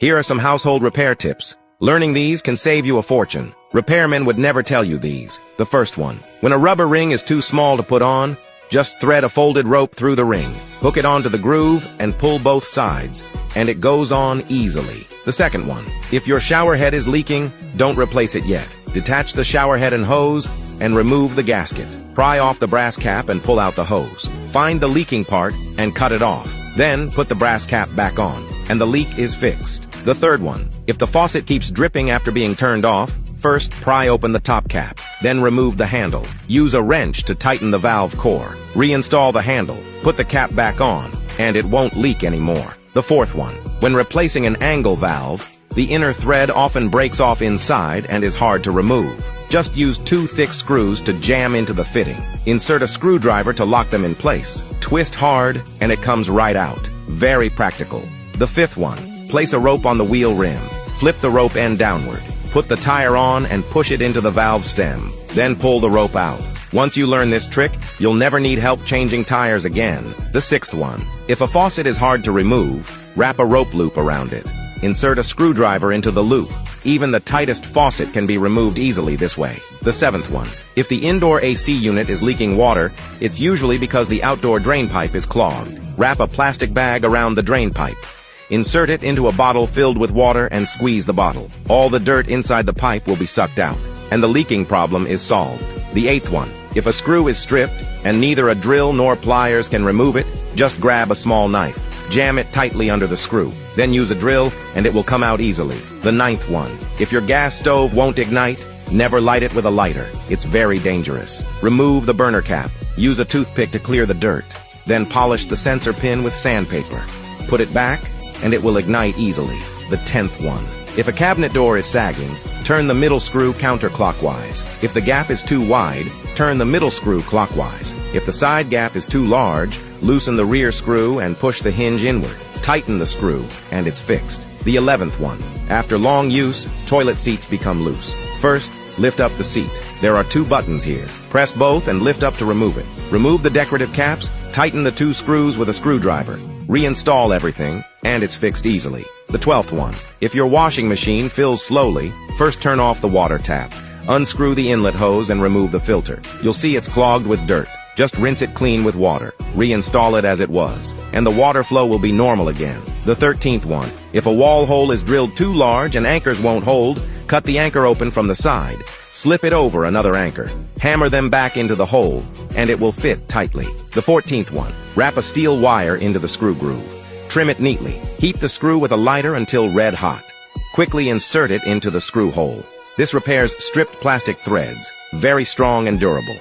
Here are some household repair tips. Learning these can save you a fortune. Repairmen would never tell you these. The first one. When a rubber ring is too small to put on, just thread a folded rope through the ring. Hook it onto the groove and pull both sides, and it goes on easily. The second one. If your shower head is leaking, don't replace it yet. Detach the shower head and hose and remove the gasket. Pry off the brass cap and pull out the hose. Find the leaking part and cut it off. Then put the brass cap back on, and the leak is fixed. The third one. If the faucet keeps dripping after being turned off, first pry open the top cap, then remove the handle. Use a wrench to tighten the valve core. Reinstall the handle, put the cap back on, and it won't leak anymore. The fourth one. When replacing an angle valve, the inner thread often breaks off inside and is hard to remove. Just use 2 thick screws to jam into the fitting. Insert a screwdriver to lock them in place. Twist hard, and it comes right out. Very practical. The fifth one. Place a rope on the wheel rim. Flip the rope end downward. Put the tire on and push it into the valve stem. Then pull the rope out. Once you learn this trick, you'll never need help changing tires again. The sixth one. If a faucet is hard to remove, wrap a rope loop around it. Insert a screwdriver into the loop. Even the tightest faucet can be removed easily this way. The seventh one. If the indoor AC unit is leaking water, it's usually because the outdoor drain pipe is clogged. Wrap a plastic bag around the drain pipe. Insert it into a bottle filled with water and squeeze the bottle. All the dirt inside the pipe will be sucked out, and the leaking problem is solved. The eighth one. If a screw is stripped, and neither a drill nor pliers can remove it, just grab a small knife. Jam it tightly under the screw. Then use a drill, and it will come out easily. The ninth one. If your gas stove won't ignite, never light it with a lighter. It's very dangerous. Remove the burner cap. Use a toothpick to clear the dirt. Then polish the sensor pin with sandpaper. Put it back, and it will ignite easily. The 10th one. If a cabinet door is sagging, turn the middle screw counterclockwise. If the gap is too wide, turn the middle screw clockwise. If the side gap is too large, loosen the rear screw and push the hinge inward. Tighten the screw, and it's fixed. The 11th one. After long use, toilet seats become loose. First, lift up the seat. There are 2 buttons here. Press both and lift up to remove it. Remove the decorative caps, tighten the 2 screws with a screwdriver. Reinstall everything, and it's fixed easily. The 12th one. If your washing machine fills slowly, first turn off the water tap. Unscrew the inlet hose and remove the filter. You'll see it's clogged with dirt. Just rinse it clean with water. Reinstall it as it was, and the water flow will be normal again. The 13th one. If a wall hole is drilled too large and anchors won't hold, cut the anchor open from the side. Slip it over another anchor. Hammer them back into the hole, and it will fit tightly. The 14th one. Wrap a steel wire into the screw groove. Trim it neatly. Heat the screw with a lighter until red hot. Quickly insert it into the screw hole. This repairs stripped plastic threads. Very strong and durable.